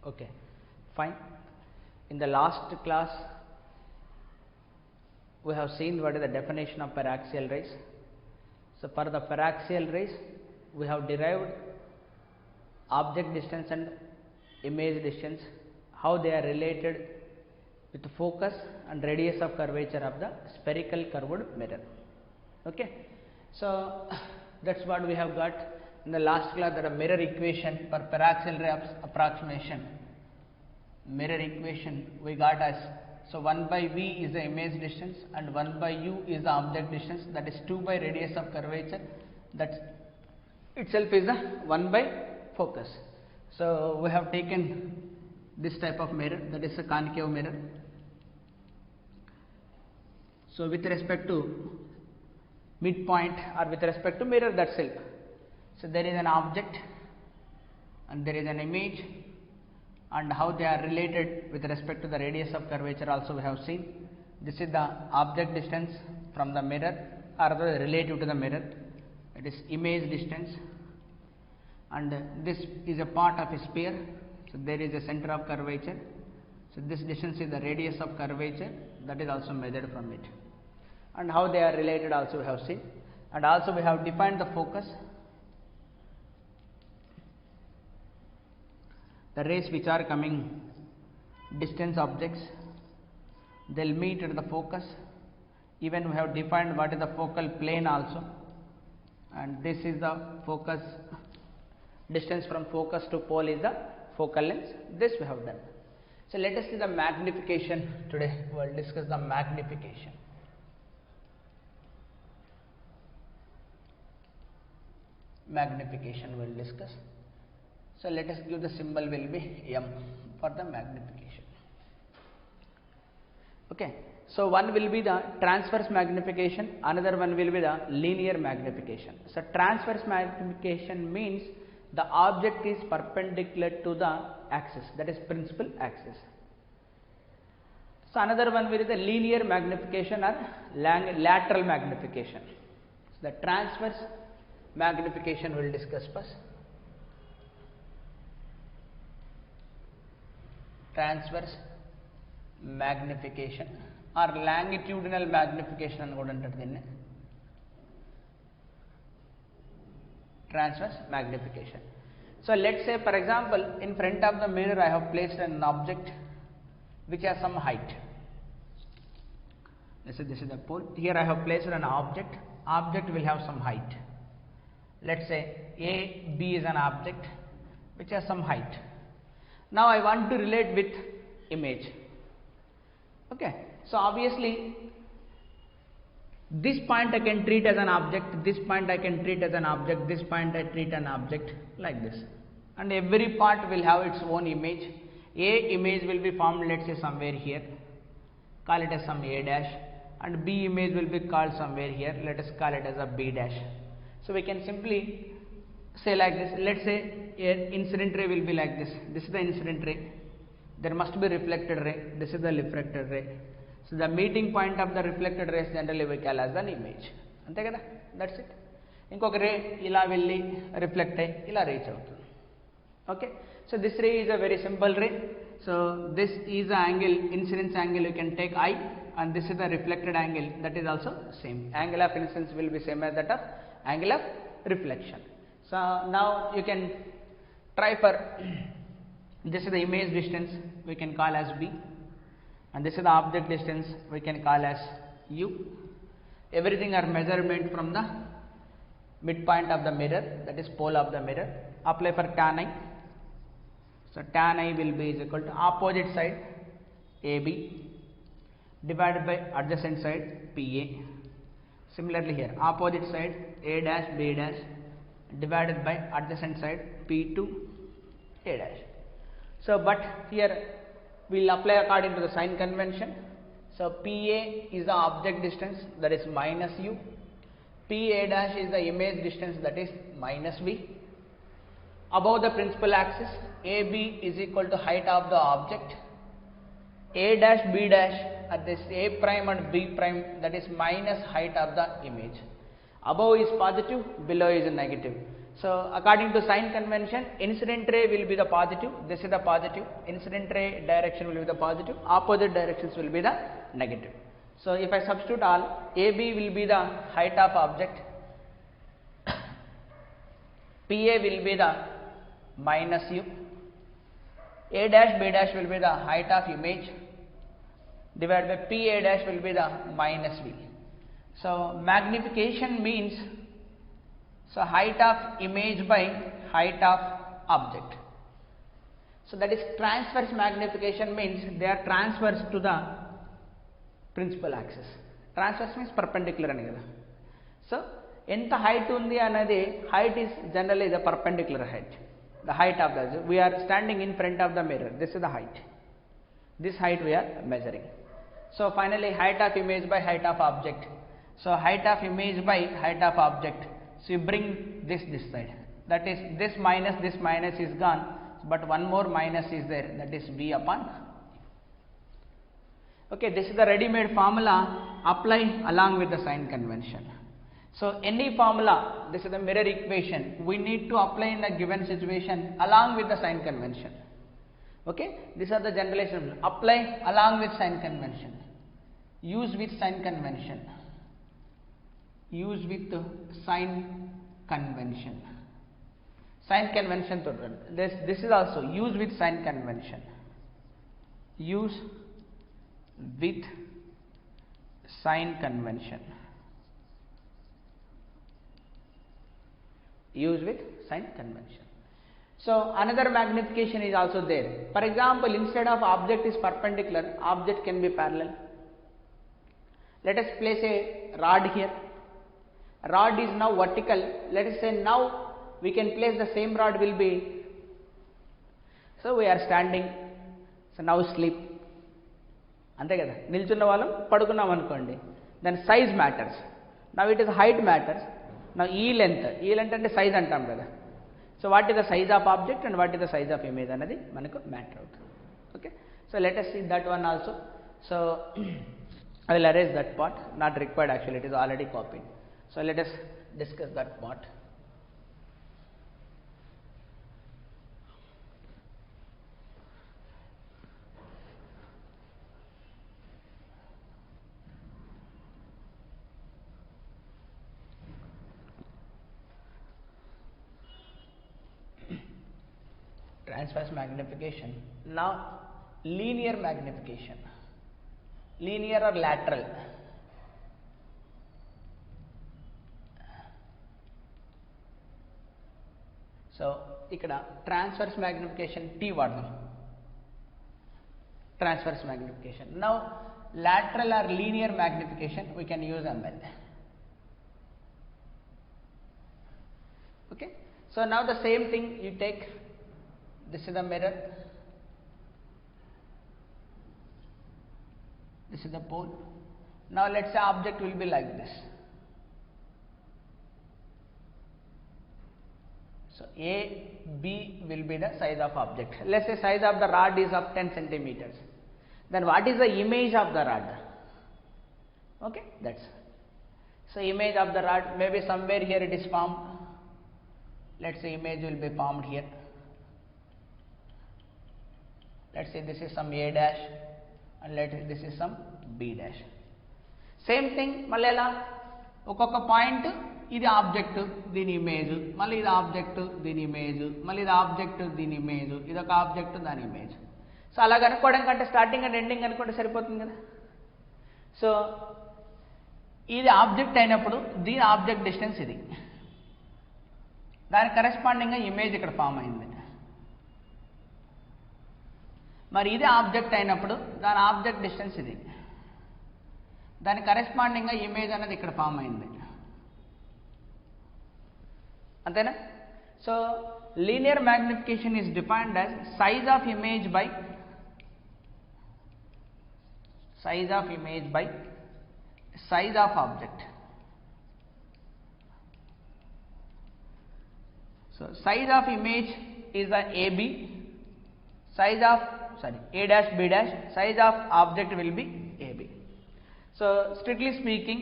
Okay, fine. In the last class we have seen what is the definition of paraxial rays. So for the paraxial rays we have derived object distance and image distance, how they are related with focus and radius of curvature of the spherical curved mirror. Okay, so that's what we have got in the last class, that a mirror equation for paraxial ray approximation. Mirror equation we got as, so 1 by v is the image distance and 1 by u is the object distance, that is 2 by radius of curvature, that itself is the 1 by focus. So we have taken this type of mirror, that is a concave mirror. So with respect to midpoint or with respect to mirror that self, so there is an object and there is an image, and how they are related with respect to the radius of curvature also we have seen. This is the object distance from the mirror, or relative to the mirror, it is image distance, and this is a part of a sphere, so there is a center of curvature, so this distance is the radius of curvature, that is also measured from it, and how they are related also we have seen. And also we have defined the focus. The rays which are coming distance objects, they will meet at the focus. Even we have defined what is the focal plane also, and this is the focus distance from focus to pole is the focal length. This we have done. So let us see the magnification. Today we will discuss the magnification. Magnification we will discuss. So let us give the symbol will be m for the magnification. Okay, so one will be the transverse magnification, another one will be the linear magnification. So transverse magnification means the object is perpendicular to the axis, that is principal axis. So another one will be the linear magnification or lateral magnification. So the transverse magnification we will discuss first. Transverse magnification or longitudinal magnification అని కూడా అంటారు దీన్ని. Transverse magnification. So let's say for example in front of the mirror I have placed an object which has some height. Let's say this is the pole. Here I have placed an object. Object will have some height. Let's say A, B is an object which has some height. Now I want to relate with image. Okay, so obviously this point I can treat as an object, this point I can treat as an object, this point I treat an object, like this, and every part will have its own image. A image will be formed, let's say somewhere here, call it as some A dash, and B image will be called somewhere here, let us call it as a B dash. So we can simply say like this. Let's say an incident ray will be like this. This is the incident ray. There must be reflected ray. This is the reflected ray. So the meeting point of the reflected rays generally we call as an image. Ante kada? That's it. Inkoka ray ila velli reflect ayi ila reach avutundi. Okay. So this ray is a very simple ray. So this is the angle, incidence angle you can take I, and this is the reflected angle, that is also same. Angle of incidence will be same as that of angle of reflection. So now you can try for this is the image distance we can call as B, and this is the object distance we can call as U. Everything are measurement from the midpoint of the mirror, that is pole of the mirror. Apply for tan I. So tan I will be is equal to opposite side AB divided by adjacent side PA. Similarly here opposite side A dash B dash divided by adjacent side P2 A dash. So but here we will apply according to the sign convention. So PA is the object distance, that is minus U. PA dash is the image distance, that is minus V. Above the principal axis, AB is equal to height of the object. A dash B dash at this A prime and B prime, that is minus height of the image. Above is positive, below is negative. So according to sign convention, incident ray will be the positive, this is the positive, incident ray direction will be the positive, opposite directions will be the negative. So if I substitute all, AB will be the height of object, PA will be the minus U, A dash B dash will be the height of image, divided by PA dash will be the minus V. So magnification means, so height of image by height of object. So that is transverse magnification means they are transverse to the principal axis. Transverse means perpendicular ani kada. So enta height undi anadi, height is generally the perpendicular height. The height of the, we are standing in front of the mirror, this is the height. This height we are measuring. So finally height of image by height of object. So height of image by height of object. So you bring this side. That is this minus is gone, but one more minus is there, that is V upon. Okay, this is the ready-made formula, apply along with the sign convention. So any formula, this is the mirror equation, we need to apply in the given situation along with the sign convention. Okay, these are the generalization. Apply along with sign convention, use with sign convention, use with sign convention. Sign convention to this is also use with sign convention, use with sign convention, use with sign convention. So another magnification is also there. For example, instead of object is perpendicular, object can be parallel. Let us place a rod here. Rod is now vertical. Let us say now we can place the same rod will be, so we are standing, so now sleep. అంతే కదా, నిల్చున్న వాళ్ళం పడుకున్నాం అనుకోండి, then size matters. Now it is height matters. Now ఈ length అంటే size అంటాం కదా. So what is the size of object and what is the size of image అనేది మనకు మ్యాటర్ అవుతుంది. Okay, so let us see that one also. So I will erase that part, not required actually, it is already copied. So let us discuss that part. Transverse magnification. Now linear magnification, linear or lateral. So ikkada transverse magnification T vaadam, transverse magnification. Now lateral or linear magnification we can use ML. Okay, so now the same thing you take, this is the mirror, this is the pole. Now let us say object will be like this. So A, B will be the size of object. Let us say size of the rod is of 10 centimeters. Then what is the image of the rod? Okay, that's, so image of the rod, maybe somewhere here it is formed. Let us say image will be formed here. Let us say this is some A dash and let us say this is some B dash. Same thing, మళ్ళీ ఎలా ఒక్కొక్క point, ఇది object దీని image, మళ్ళీ ఇది object దీని image, మళ్ళీ ఇది ఆబ్జెక్ట్ దీని ఇమేజ్, ఇది ఒక ఆబ్జెక్ట్ దాని ఇమేజ్. సో అలా కనుక్కోవడం కంటే స్టార్టింగ్ అండ్ ఎండింగ్ అనుకుంటే సరిపోతుంది కదా. సో ఇది ఆబ్జెక్ట్ అయినప్పుడు దీని ఆబ్జెక్ట్ డిస్టెన్స్ ఇది, దానికి కరెస్పాండింగ్గా ఇమేజ్ ఇక్కడ ఫామ్ అయింది. మరి ఇది ఆబ్జెక్ట్ అయినప్పుడు దాని ఆబ్జెక్ట్ డిస్టెన్స్ ఇది, దానికి కరెస్పాండింగ్గా ఇమేజ్ అనేది ఇక్కడ ఫామ్ అయింది. అంతేనా? So linear magnification is defined as size of image by size of object. So size of image is the AB, size of A dash B dash, size of object will be AB. So strictly speaking,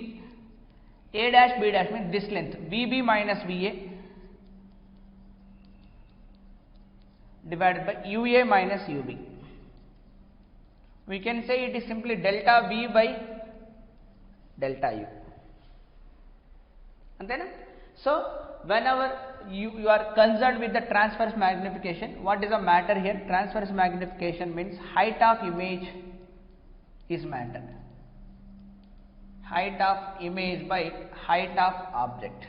A dash B dash means this length VB minus VA divided by UA minus UB. We can say it is simply delta V by delta U. And then, so whenever you are concerned with the transverse magnification, what is the matter here? Transverse magnification means height of image is matter. Height of image by height of object.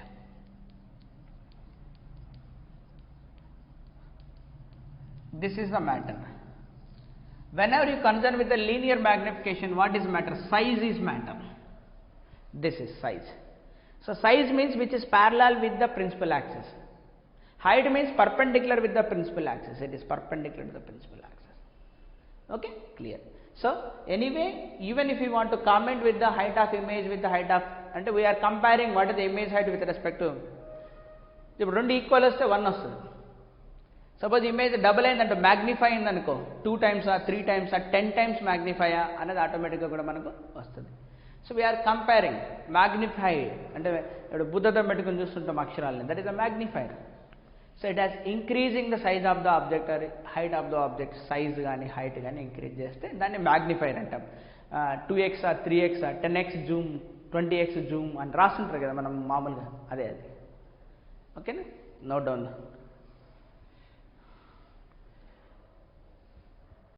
This is the matter. Whenever you concern with the linear magnification, what is matter? Size is matter. This is size. So size means which is parallel with the principal axis. Height means perpendicular with the principal axis. It is perpendicular to the principal axis. Okay, clear. So anyway, even if you want to comment with the height of image with the height of, and we are comparing what is the image height with respect to, if two equal is 1 వస్తుంది. Suppose image double అయిందంటే magnify అయిందనుకో 2 times or 3 times or 10 times magnify అనేది ఆటోమేటిక్గా కూడా మనకు వస్తుంది. So we are comparing magnified అంటే ఇప్పుడు బుద్ధతో పెట్టుకుని చూస్తుంటాం అక్షరాలని, that is a magnifier. So it has increasing the size of the object or height of the object size కానీ హైట్ కానీ ఇంక్రీజ్ చేస్తే దాన్ని మ్యాగ్నిఫైర్ అంటాం. 2x are 3x are 10x Zoom 20x Zoom అని రాస్తుంటారు కదా మనం మామూలుగా, అదే అది. ఓకేనా, నోట్ డౌన్.